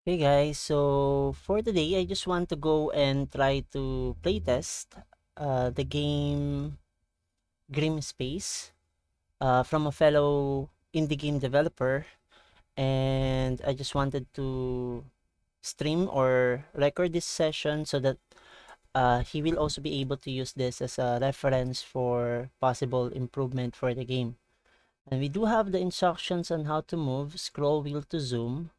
Hey guys, so for today I just want to go and try to playtest the game GrimSpace from a fellow indie game developer, and I just wanted to stream or record this session so that he will also be able to use this as a reference for possible improvement for the game. And we do have the instructions on how to move, scroll wheel to zoom,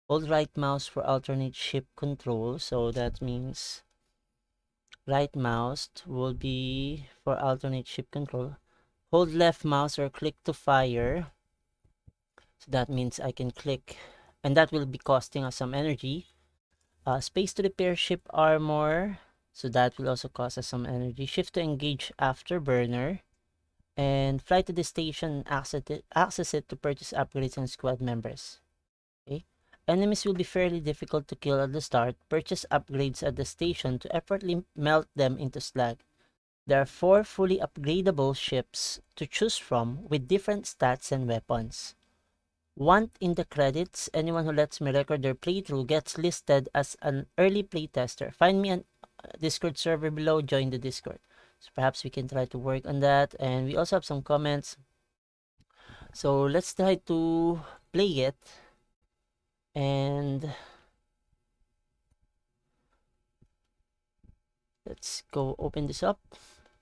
hold right mouse for alternate ship control, so that means right mouse will be for alternate ship control. Hold left mouse or click to fire, so that means I can click, and that will be costing us some energy. Space to repair ship armor, so that will also cost us some energy. Shift to engage afterburner, and fly to the station and access it to purchase upgrades and squad members. Okay. Enemies will be fairly difficult to kill at the start. Purchase upgrades at the station to effortlessly melt them into slag. There are 4 fully upgradable ships to choose from with different stats and weapons. Want in the credits, anyone who lets me record their playthrough gets listed as an early playtester. Find me on Discord server below, join the Discord. So perhaps we can try to work on that. And we also have some comments. So let's try to play it. And let's go open this up.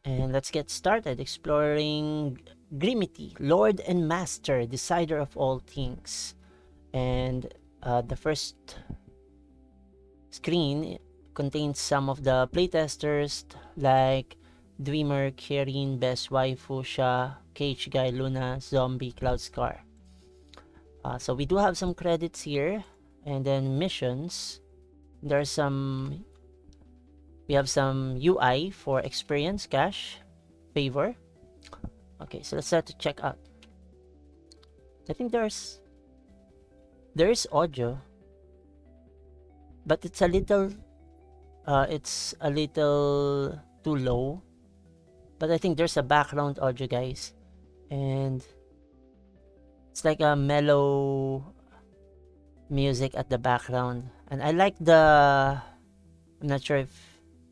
And let's get started exploring Grimity, Lord and Master, Decider of all things. And the first screen contains some of the playtesters like Dreamer, Kirin, Best Waifu, Sha, Cage Guy, Luna, Zombie, Cloud Scar. So we do have some credits here, and then missions. There's some. We have some UI for experience, cash, favor. Okay, so let's start to check out. I think there is audio, but it's a little too low. But I think there's a background audio, guys, and it's like a mellow music at the background. And I like I'm not sure if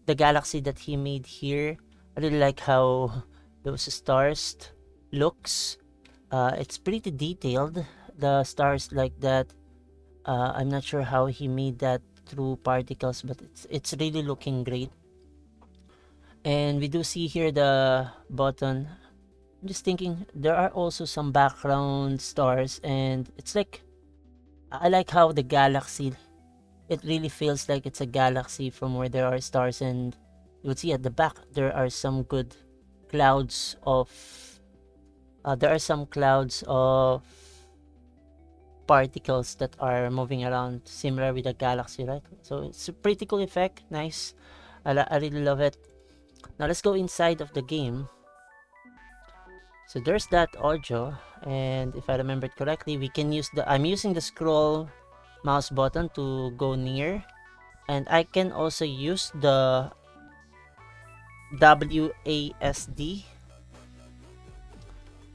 the galaxy that he made here. I really like how those stars looks. It's pretty detailed. The stars like that. I'm not sure how he made that through particles, but it's really looking great. And we do see here the button. I'm just thinking there are also some background stars, and it's like I like how the galaxy. It really feels like it's a galaxy from where there are stars, and you would see at the back there are some good clouds of. There are some clouds of particles that are moving around, similar with a galaxy, right? So it's a pretty cool effect. Nice. I really love it. Now let's go inside of the game. So there's that audio, and if I remember it correctly, we can use I'm using the scroll mouse button to go near, and I can also use the WASD,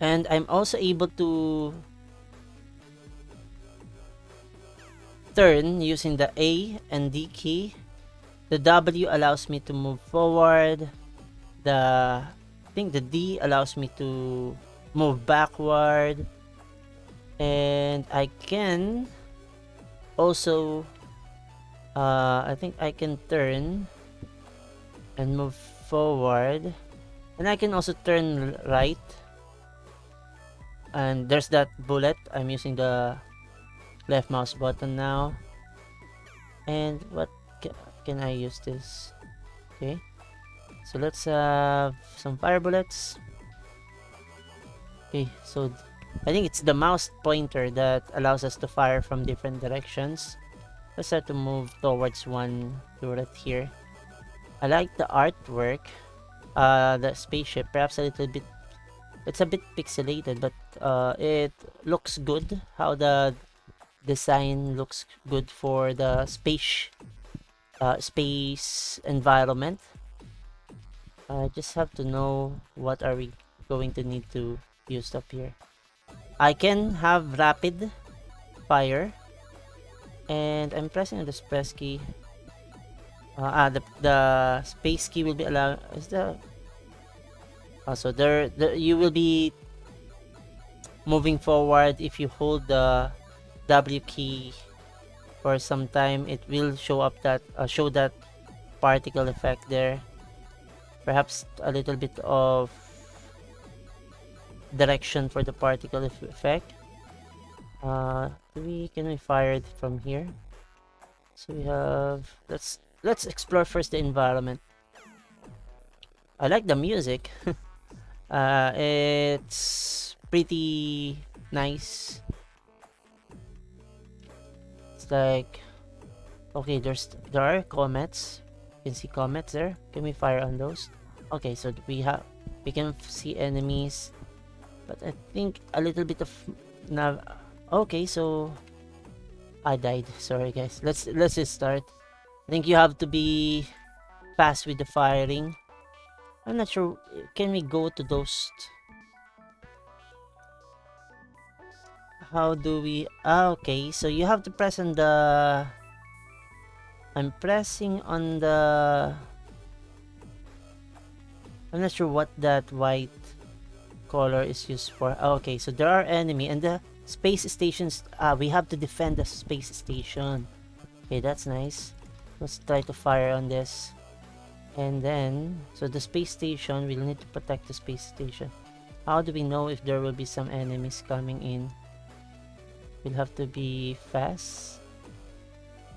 and I'm also able to turn using the A and D key. The W allows me to move forward. I think the D allows me to move backward, and I can also I think I can turn and move forward, and I can also turn right. And there's that bullet. I'm using the left mouse button now. And what can I use this? Okay, so let's have some fire bullets. Okay, so I think it's the mouse pointer that allows us to fire from different directions. Let's start to move towards one turret here. I like the artwork. The spaceship, perhaps a little bit. It's a bit pixelated, but it looks good. How the design looks good for the space environment. I just have to know what are we going to need to use up here. I can have rapid fire. And I'm pressing the press key. The space key will be allowed. Is the also you will be moving forward if you hold the W key for some time. It will show up that show that particle effect there. Perhaps a little bit of direction for the particle effect. Can we fire it from here? So we have let's explore first the environment. I like the music. It's pretty nice. It's like okay, there are comets. You can see comets there. Can we fire on those? Okay, so we can see enemies, but I think a little bit of nav. Okay, so I died. Sorry guys. Let's just start. I think you have to be fast with the firing. I'm not sure. Can we go to those? How do we? Okay, so you have to press on the. I'm pressing on the. I'm not sure what that white color is used for. Okay, so there are enemy and the space stations. We have to defend the space station. Okay, that's nice. Let's try to fire on this. And then, so the space station, we'll need to protect the space station. How do we know if there will be some enemies coming in? We'll have to be fast.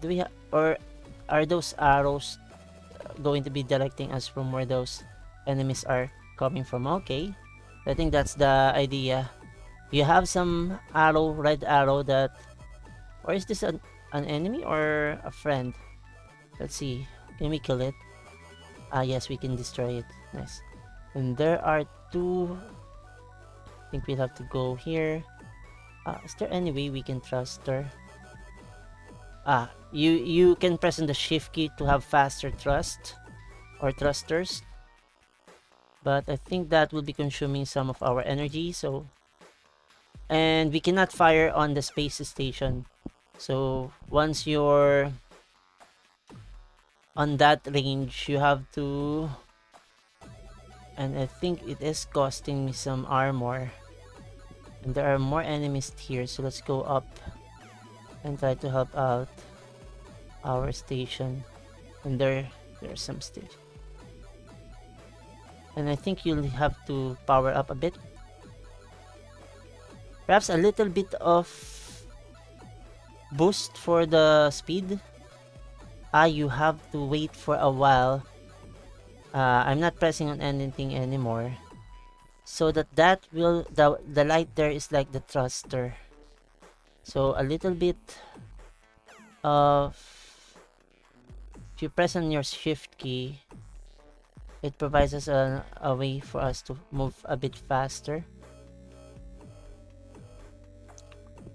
Do we or are those arrows going to be directing us from where those enemies are coming from? Okay, I think that's the idea. You have some arrow, red arrow that, or is this an enemy or a friend? Let's see. Can we kill it? Yes, we can destroy it. Nice. And there are two. I think we'll have to go here. Is there any way we can trust her? You can press on the shift key to have faster thrust or thrusters. But I think that will be consuming some of our energy, so and we cannot fire on the space station. So once you're on that range, you have to, and I think it is costing me some armor. And there are more enemies here, so let's go up and try to help out our station. And there's some stage. And I think you'll have to power up a bit. Perhaps a little bit of boost for the speed. You have to wait for a while. I'm not pressing on anything anymore. So that will, the light there is like the thruster. So a little bit of, if you press on your shift key, it provides us a way for us to move a bit faster.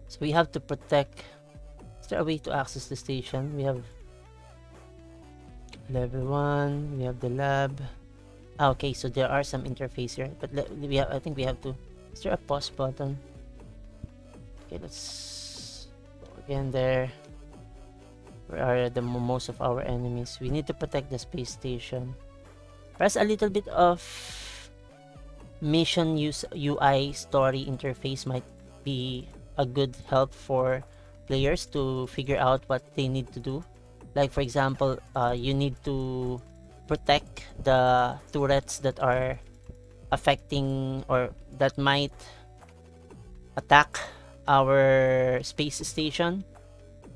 So we have to protect. Is there a way to access the station? We have level 1, we have the lab. Okay, so there are some interface here, but I think we have to. Is there a pause button? Okay, let's go again there. Where are the most of our enemies? We need to protect the space station. Perhaps a little bit of mission UI story interface might be a good help for players to figure out what they need to do. Like for example, you need to protect the turrets that are affecting or that might attack our space station.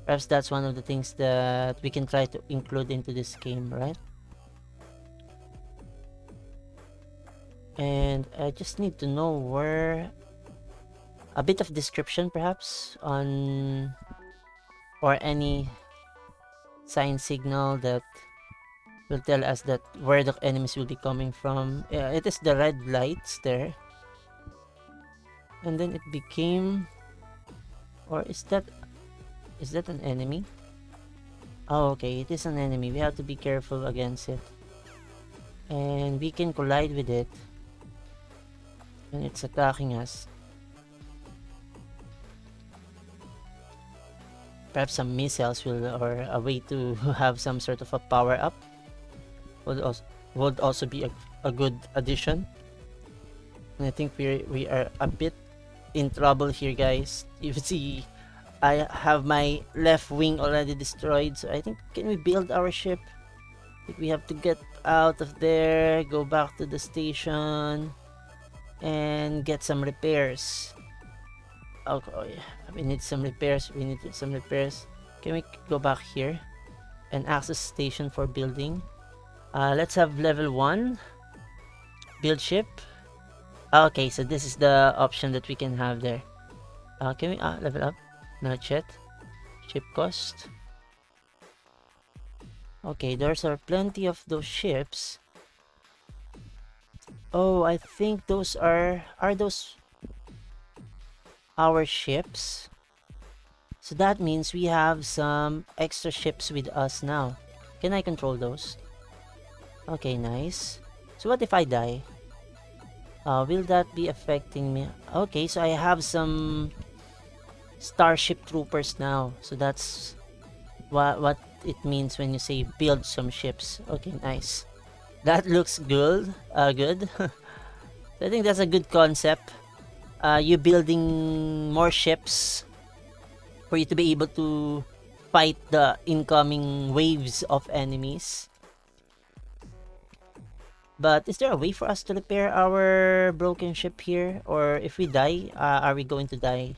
Perhaps that's one of the things that we can try to include into this game, right? And I just need to know where, a bit of description perhaps on, or any sign signal that will tell us that where the enemies will be coming from. It is the red lights there. And then it became, or is that an enemy? Oh, okay, it is an enemy. We have to be careful against it. And we can collide with it when it's attacking us. Perhaps some missiles will, or a way to have some sort of a power up would also be a good addition. And I think we are a bit in trouble here, guys. You see, I have my left wing already destroyed, so I think, can we build our ship? I think we have to get out of there, go back to the station, and get some repairs. Okay, oh yeah, we need some repairs. We need some repairs. Can we go back here and access station for building? Let's have level 1 build ship. Okay, so this is the option that we can have there. Can we level up? Not yet. Ship cost. Okay, there's are plenty of those ships. Oh, I think those are those our ships? So that means we have some extra ships with us now. Can I control those? Okay, nice. So what if I die? Will that be affecting me? Okay, so I have some Starship Troopers now. So that's what it means when you say build some ships. Okay, nice. That looks good. Good. So I think that's a good concept. You building more ships for you to be able to fight the incoming waves of enemies. But is there a way for us to repair our broken ship here? Or if we die, are we going to die?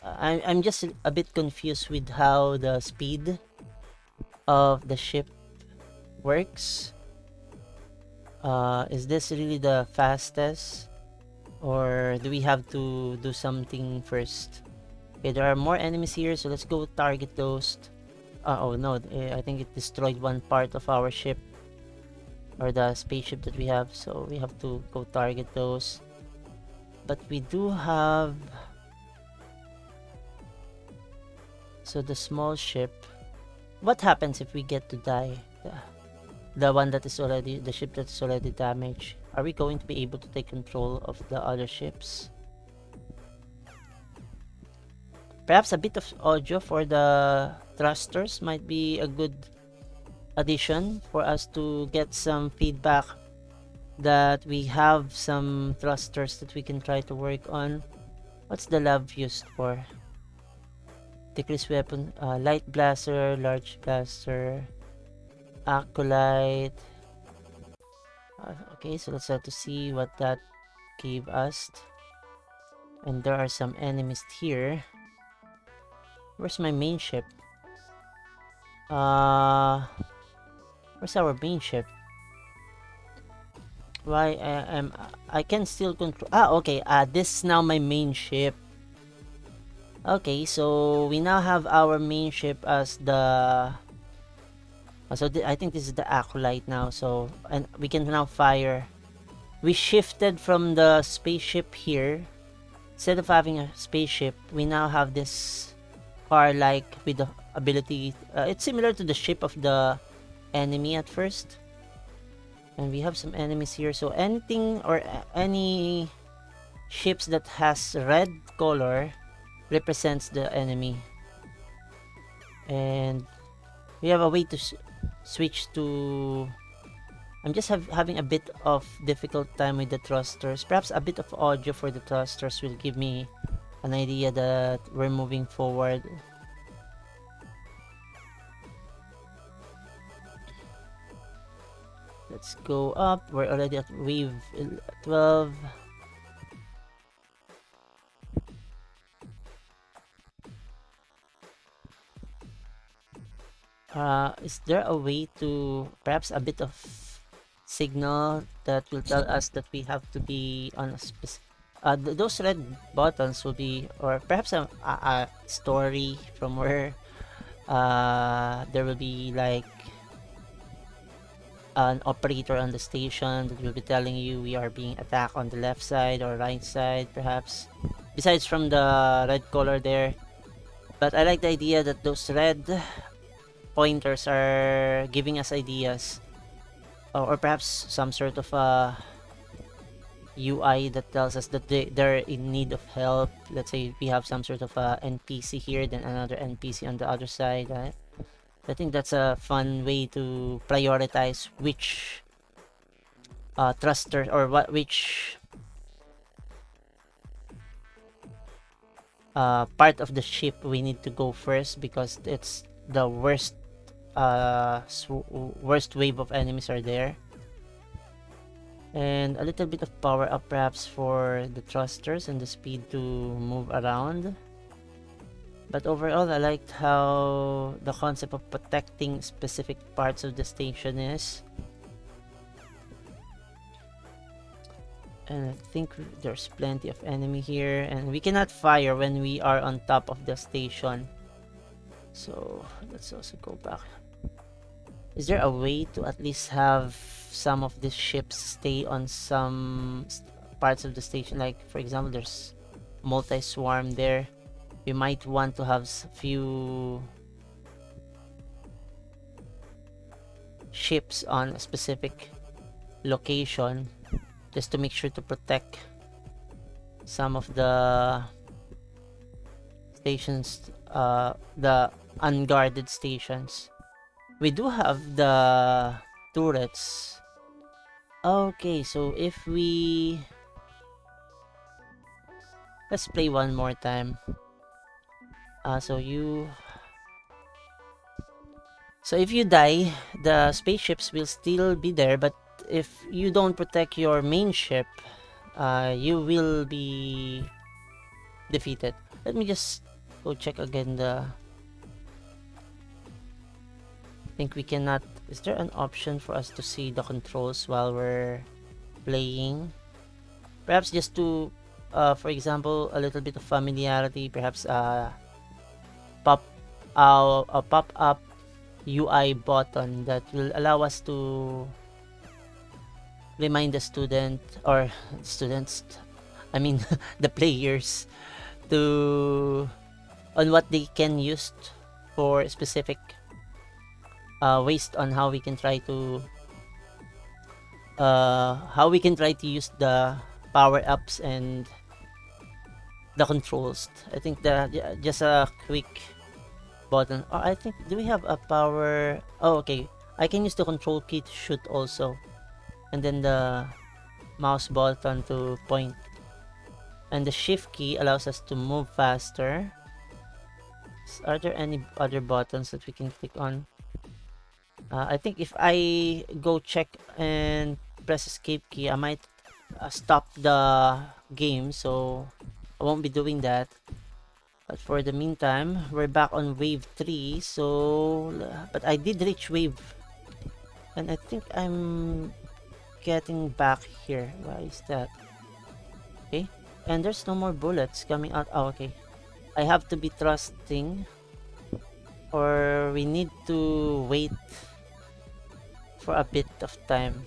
I'm just a bit confused with how the speed of the ship works. Is this really the fastest? Or do we have to do something first? Okay, there are more enemies here, so let's go target those. Oh no, I think it destroyed one part of our ship. Or the spaceship that we have, so we have to go target those. But we do have... So the small ship... What happens if we get to die? The one that is already... The ship that is already damaged. Are we going to be able to take control of the other ships? Perhaps a bit of audio for the thrusters might be a good addition for us to get some feedback that we have some thrusters that we can try to work on. What's the love used for? Decrease weapon, light blaster, large blaster, acolyte. Okay, so let's have to see what that gave us. And there are some enemies here. Where's my main ship? Where's our main ship? Why I can still control... okay, this is now my main ship. Okay, so we now have our main ship as the... I think this is the acolyte now, so... And we can now fire. We shifted from the spaceship here. Instead of having a spaceship, we now have this car-like with the ability... it's similar to the ship of the enemy at first. And we have some enemies here, so anything or any ships that has red color represents the enemy. And we have a way to switch to... I'm just having a bit of difficult time with the thrusters. Perhaps a bit of audio for the thrusters will give me an idea that we're moving forward. Let's go up. We're already at wave 12. Is there a way to... Perhaps a bit of signal that will tell us that we have to be on a specific... those red buttons will be... Or perhaps a story from where there will be like an operator on the station that will be telling you we are being attacked on the left side or right side, perhaps, besides from the red color there. But I like the idea that those red pointers are giving us ideas, or perhaps some sort of UI that tells us that they're in need of help. Let's say we have some sort of NPC here, then another NPC on the other side, right? I think that's a fun way to prioritize which thruster or which part of the ship we need to go first, because it's the worst worst wave of enemies are there. And a little bit of power up perhaps for the thrusters and the speed to move around. But overall, I liked how the concept of protecting specific parts of the station is. And I think there's plenty of enemy here, and we cannot fire when we are on top of the station. So let's also go back. Is there a way to at least have some of these ships stay on some parts of the station? Like, for example, there's multi-swarm there. We might want to have few ships on a specific location, just to make sure to protect some of the stations, the unguarded stations. We do have the turrets. Okay, so if we... let's play one more time. So if you die, the spaceships will still be there, but if you don't protect your main ship, you will be defeated. Let me just go check again the... I think we cannot... is there an option for us to see the controls while we're playing? Perhaps just to, for example, a little bit of familiarity, perhaps pop up UI button that will allow us to remind the student, or students, I mean the players, to on what they can use for specific ways on how we can try to use the power-ups and the controls. I think just a quick button. Oh, I think, do we have a power? Oh, okay. I can use the control key to shoot also, and then the mouse button to point, and the shift key allows us to move faster. Are there any other buttons that we can click on? I think if I go check and press escape key, I might stop the game, so I won't be doing that. But for the meantime, we're back on wave 3, so... but I did reach wave, and I think I'm getting back here. Why is that? Okay, and there's no more bullets coming out. Oh, okay. I have to be thrusting, or we need to wait for a bit of time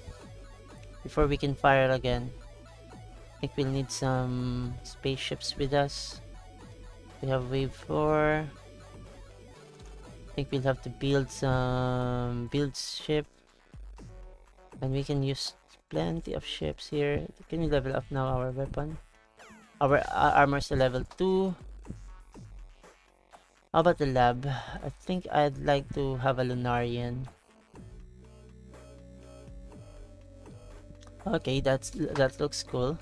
before we can fire again. I think we'll need some spaceships with us. We have wave 4. I think we'll have to build some ship, and we can use plenty of ships here. Can we level up now our weapon? Our armor's a level 2. How about the lab? I think I'd like to have a Lunarian. Okay, that looks cool.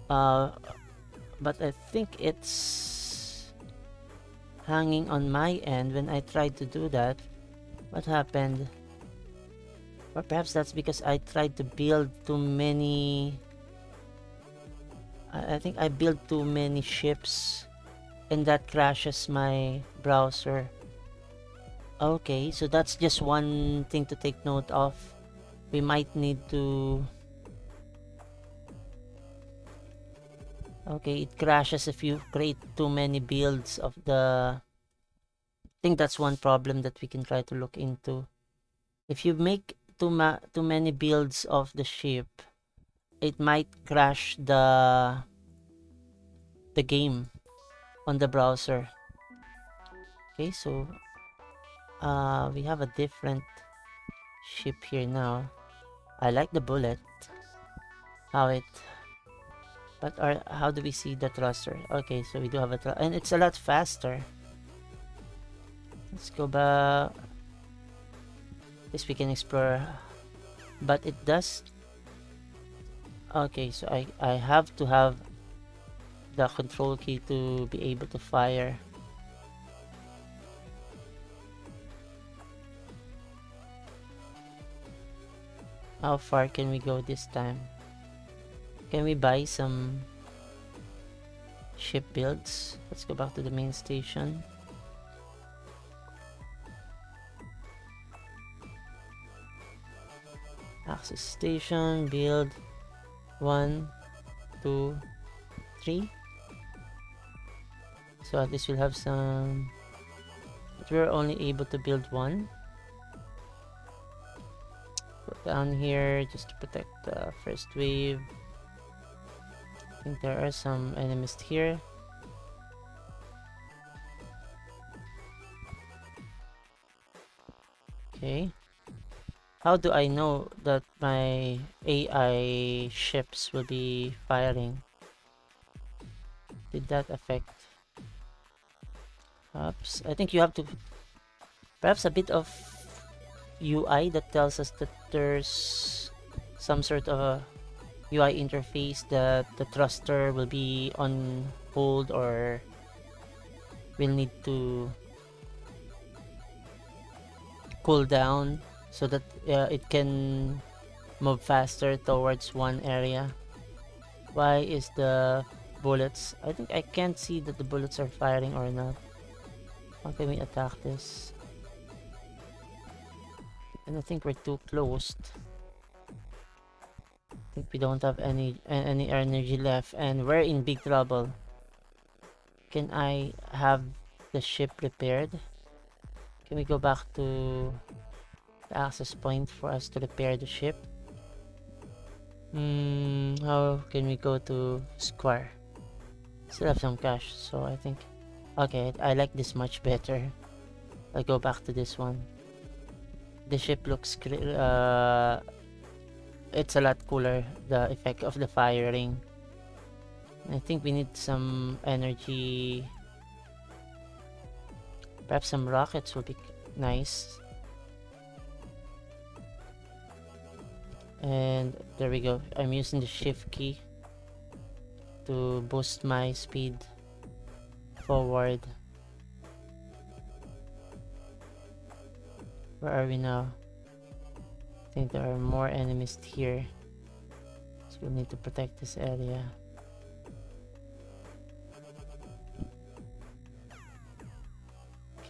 But I think it's hanging on my end when I tried to do that. What happened? Or perhaps that's because I tried to build too many... I think I built too many ships, and that crashes my browser. Okay, so that's just one thing to take note of. We might need to... okay, it crashes if you create too many builds of the... I think that's one problem that we can try to look into. If you make too many builds of the ship, it might crash the game on the browser. Okay, so we have a different ship here now. I like the bullet. how it, how do we see the thruster? Okay, so we do have a and it's a lot faster. Let's go back. This we can explore, but it does. Okay, so I have to have the control key to be able to fire. How far can we go this time? Can we buy some ship builds? Let's go back to the main station. Access station, build 1, 2, 3. So at least we'll have some, but we're only able to build 1. Put down here just to protect the first wave. I think there are some enemies here. Okay. How do I know that my AI ships will be firing? Did that affect? Perhaps I think you have to, perhaps a bit of UI that tells us that there's some sort of a UI interface that the thruster will be on hold or will need to cool down so that it can move faster towards one area. Why is the bullets? I think I can't see that the bullets are firing or not. How can we attack this? And I think we're too close. I think we don't have any energy left and we're in big trouble. Can I have the ship repaired? Can we go back to the access point for us to repair the ship? How can we go to Square? Still have some cash, so I think, okay, I like this much better. I'll go back to this one. The ship looks it's a lot cooler, the effect of the firing. I think we need some energy. Perhaps some rockets will be nice. And there we go. I'm using the shift key to boost my speed forward. Where are we now? I think there are more enemies here, so we'll need to protect this area.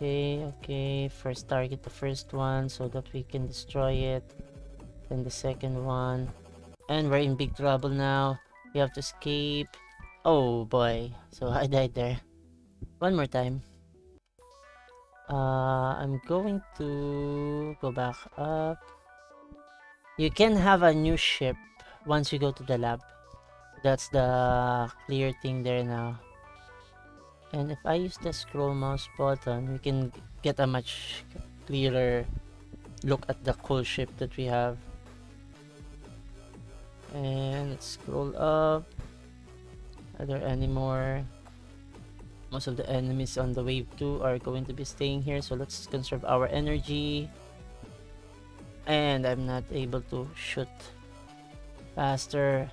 Okay, first target the first one so that we can destroy it, then the second one, and we're in big trouble now. We have to escape. Oh boy, so I died there. One more time. I'm going to go back up. You can have a new ship once you go to the lab. That's the clear thing there now. And if I use the scroll mouse button, we can get a much clearer look at the cool ship that we have. And let's scroll up. Are there any more? Most of the enemies on the wave 2 are going to be staying here, so let's conserve our energy. And I'm not able to shoot faster.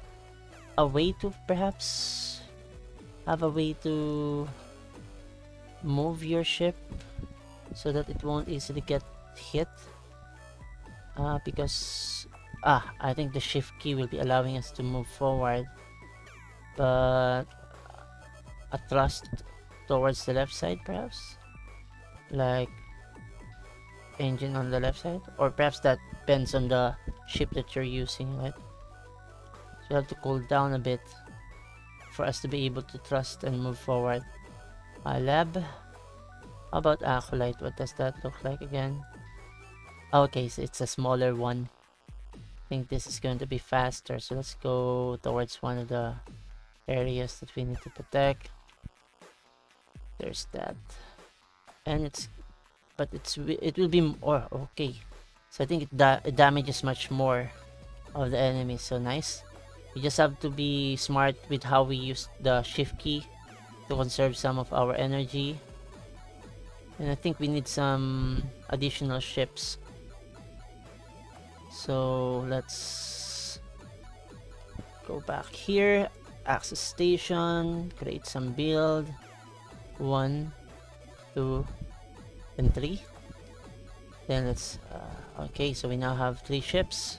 A way to perhaps have a way to move your ship so that it won't easily get hit, because I think the shift key will be allowing us to move forward, but a thrust towards the left side, perhaps like engine on the left side, or perhaps that depends on the ship that you're using, right? So you have to cool down a bit for us to be able to thrust and move forward. Lab. How about Acolyte? What does that look like again? Okay, so it's a smaller one. I think this is going to be faster, so let's go towards one of the areas that we need to protect. There's that, and it will be more okay. So I think it damages much more of the enemies. So nice. We just have to be smart with how we use the shift key to conserve some of our energy. And I think we need some additional ships. So let's go back here, access station, create some build. 1, 2, and 3. Then let's okay, so we now have 3 ships.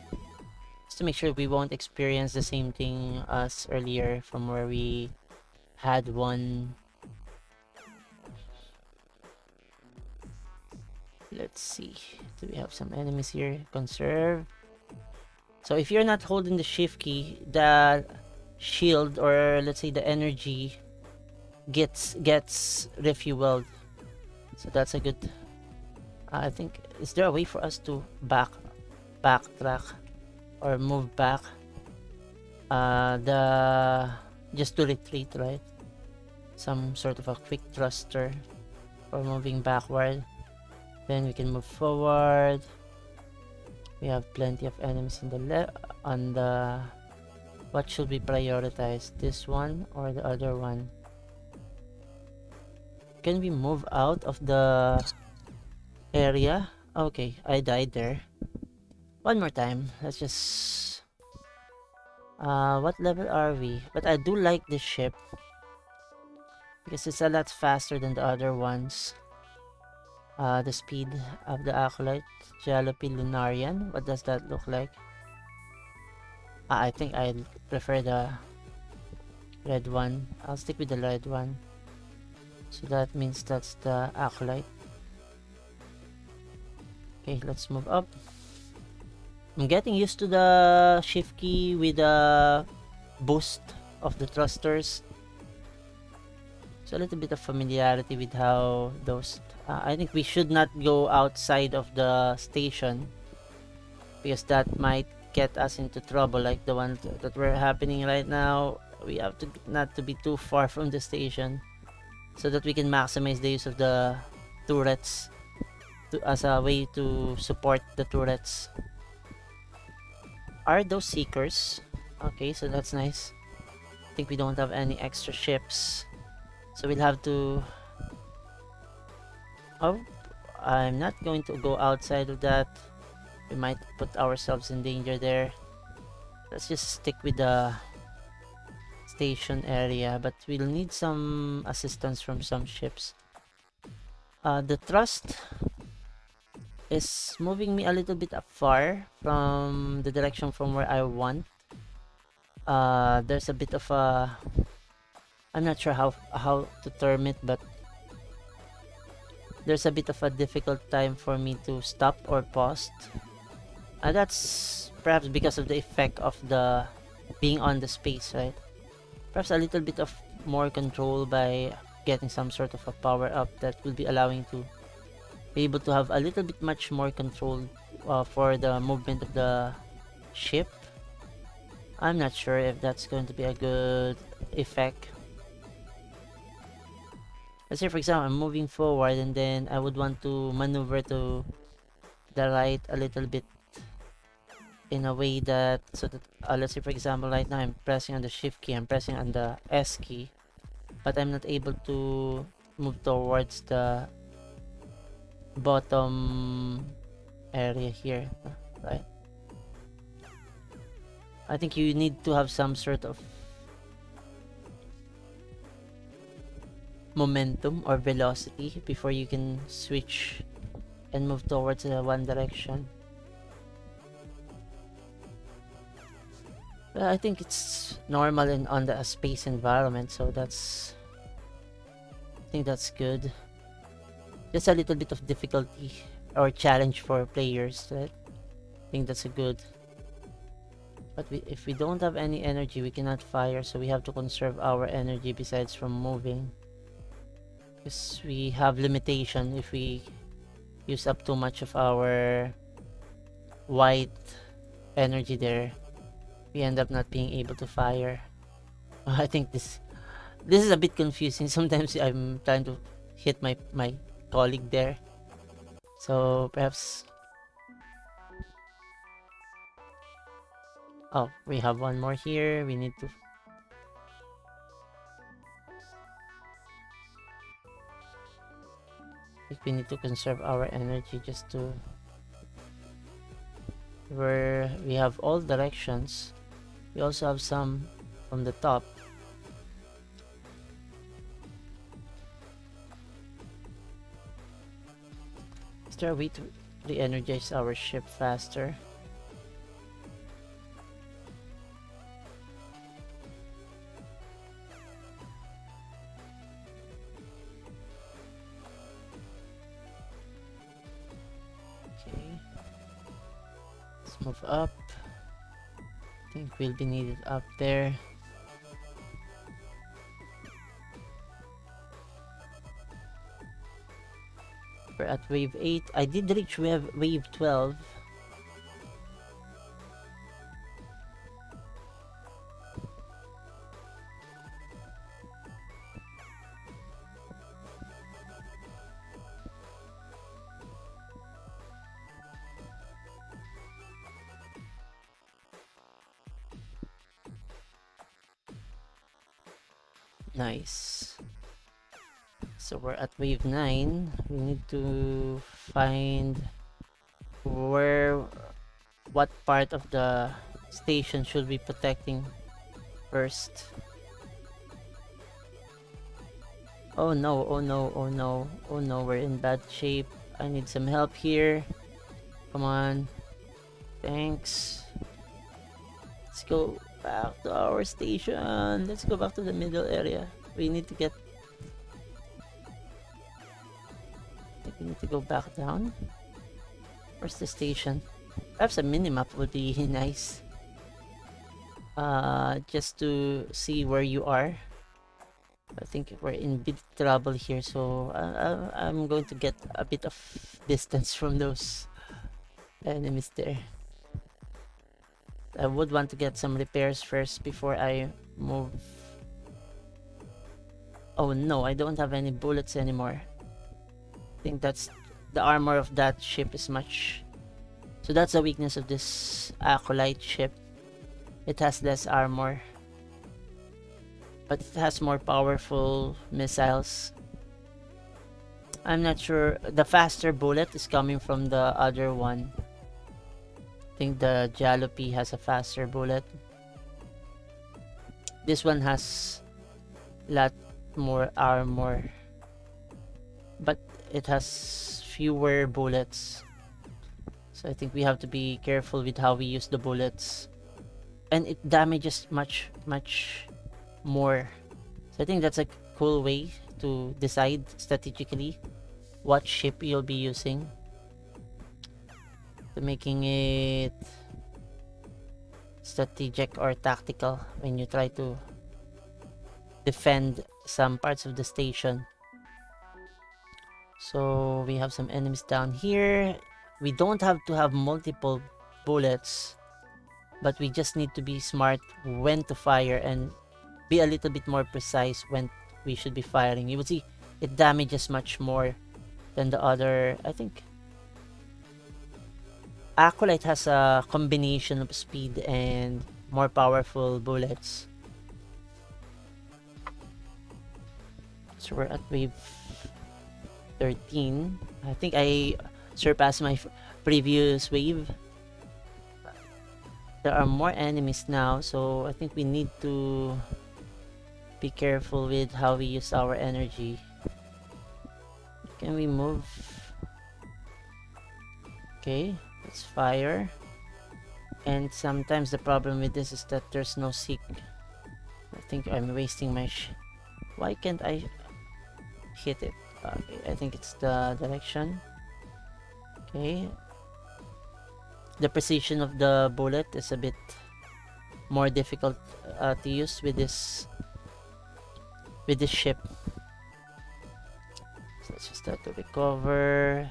Just to make sure we won't experience the same thing as earlier from where we had one. Let's see, do we have some enemies here? Conserve. So if you're not holding the shift key, the shield, or let's say the energy, gets refueled. So that's a good, I think, is there a way for us to backtrack or move back? Just to retreat, right? Some sort of a quick thruster or moving backward. Then we can move forward. We have plenty of enemies in the left. On the, what should we prioritize? This one or the other one? Can we move out of the area? Okay, I died there. One more time. Let's just... what level are we? But I do like this ship, because it's a lot faster than the other ones. The speed of the Acolyte. Jalopy Lunarian. What does that look like? I think I prefer the red one. I'll stick with the red one. So that means that's the Acolyte. Okay, let's move up. I'm getting used to the shift key with the boost of the thrusters. So a little bit of familiarity with how those... I think we should not go outside of the station, because that might get us into trouble, like the one that we're happening right now. We have to not to be too far from the station, so that we can maximize the use of the turrets as a way to support the turrets. Are those seekers? Okay, so that's nice. I think we don't have any extra ships, so we'll have to... Oh, I'm not going to go outside of that. We might put ourselves in danger there. Let's just stick with the station area, but we'll need some assistance from some ships. The thrust is moving me a little bit far from the direction from where I want. There's a bit of a... I'm not sure how to term it, but there's a bit of a difficult time for me to stop or pause. That's perhaps because of the effect of the being on the space, right? Perhaps a little bit of more control by getting some sort of a power up that will be allowing to be able to have a little bit much more control for the movement of the ship. I'm not sure if that's going to be a good effect. Let's say, for example, I'm moving forward and then I would want to maneuver to the right a little bit in a way that, so that, let's say, for example, right now I'm pressing on the shift key, I'm pressing on the S key, but I'm not able to move towards the bottom area here, right? I think you need to have some sort of momentum or velocity before you can switch and move towards one direction. I think it's normal on the space environment, so that's... I think that's good. Just a little bit of difficulty or challenge for players, right? I think that's a good. But if we don't have any energy, we cannot fire, so we have to conserve our energy besides from moving. Because we have limitation if we use up too much of our white energy there. We end up not being able to fire. I think this is a bit confusing. Sometimes I'm trying to hit my colleague there. So perhaps Oh, we have one more here. We need to... If we need to conserve our energy just to... Where we have all directions. We also have some from the top. Is there a way to re-energize our ship faster? Okay. Let's move up. I think we'll be needed up there. We're at wave 8. I did reach wave 12. Nice. So we're at wave 9. We need to find what part of the station should be protecting first. Oh no, oh no, oh no, oh no, we're in bad shape. I need some help here. Come on. Thanks. Let's go back to our station. Let's go back to the middle area. We need to get... I think we need to go back down. Where's the station? Perhaps a minimap would be nice. Just to see where you are. I think we're in big trouble here, so I'm going to get a bit of distance from those enemies there. I would want to get some repairs first before I move. Oh no, I don't have any bullets anymore. I think that's the armor of that ship is much... So that's the weakness of this Acolyte ship. It has less armor, but it has more powerful missiles. I'm not sure. The faster bullet is coming from the other one. I think the Jalopy has a faster bullet. This one has a lot more armor, but it has fewer bullets. So I think we have to be careful with how we use the bullets. And it damages much more. So I think that's a cool way to decide strategically what ship you'll be using, to making it strategic or tactical when you try to defend some parts of the station. So we have some enemies down here. We don't have to have multiple bullets, but we just need to be smart when to fire and be a little bit more precise when we should be firing. You will see it damages much more than the other. I think Acolyte has a combination of speed and more powerful bullets. So we're at wave 13. I think I surpassed my previous wave. There are more enemies now, so I think we need to be careful with how we use our energy. Can we move? Okay, let's fire. And sometimes the problem with this is that there's no seek. I think I'm wasting my why can't I hit it? Okay, I think it's the direction. Okay. The precision of the bullet is a bit more difficult to use with this ship. So let's just start to recover.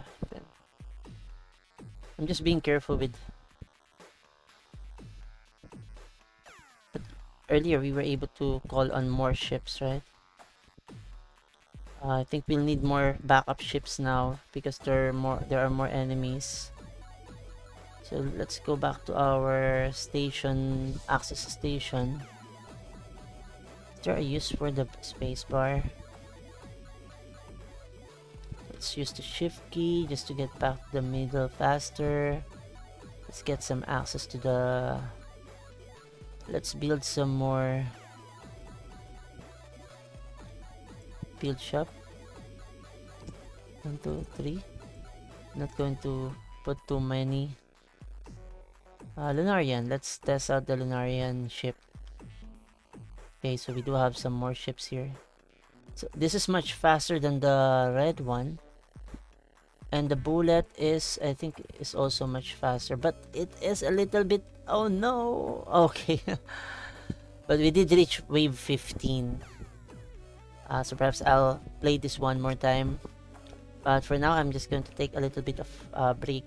I'm just being careful with... But earlier we were able to call on more ships, right? I think we'll need more backup ships now because there are more enemies. So let's go back to our station, access station. Is there a use for the spacebar? Let's use the shift key just to get back to the middle faster. Let's get some access to the... Let's build some more field shop. 1, 2, 3. Not going to put too many. Lunarian. Let's test out the Lunarian ship. Okay, so we do have some more ships here. So this is much faster than the red one. And the bullet is, I think, is also much faster. But it is a little bit... Oh no! Okay. But we did reach wave 15. So perhaps I'll play this one more time. But for now, I'm just going to take a little bit of break.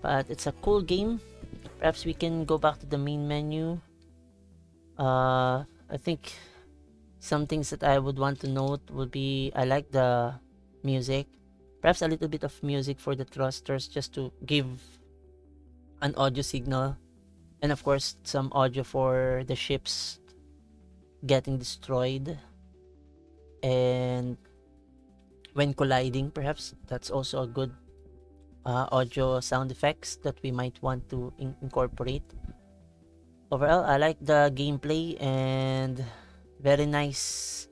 But it's a cool game. Perhaps we can go back to the main menu. I think some things that I would want to note would be, I like the music. Perhaps a little bit of music for the thrusters just to give an audio signal. And of course, some audio for the ships getting destroyed. And when colliding, perhaps that's also a good audio sound effects that we might want to incorporate. Overall, I like the gameplay and very nice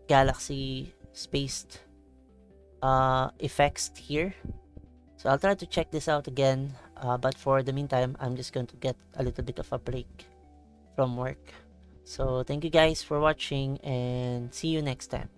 galaxy spaced effects here. So I'll try to check this out again, but for the meantime, I'm just going to get a little bit of a break from work. So thank you guys for watching and see you next time.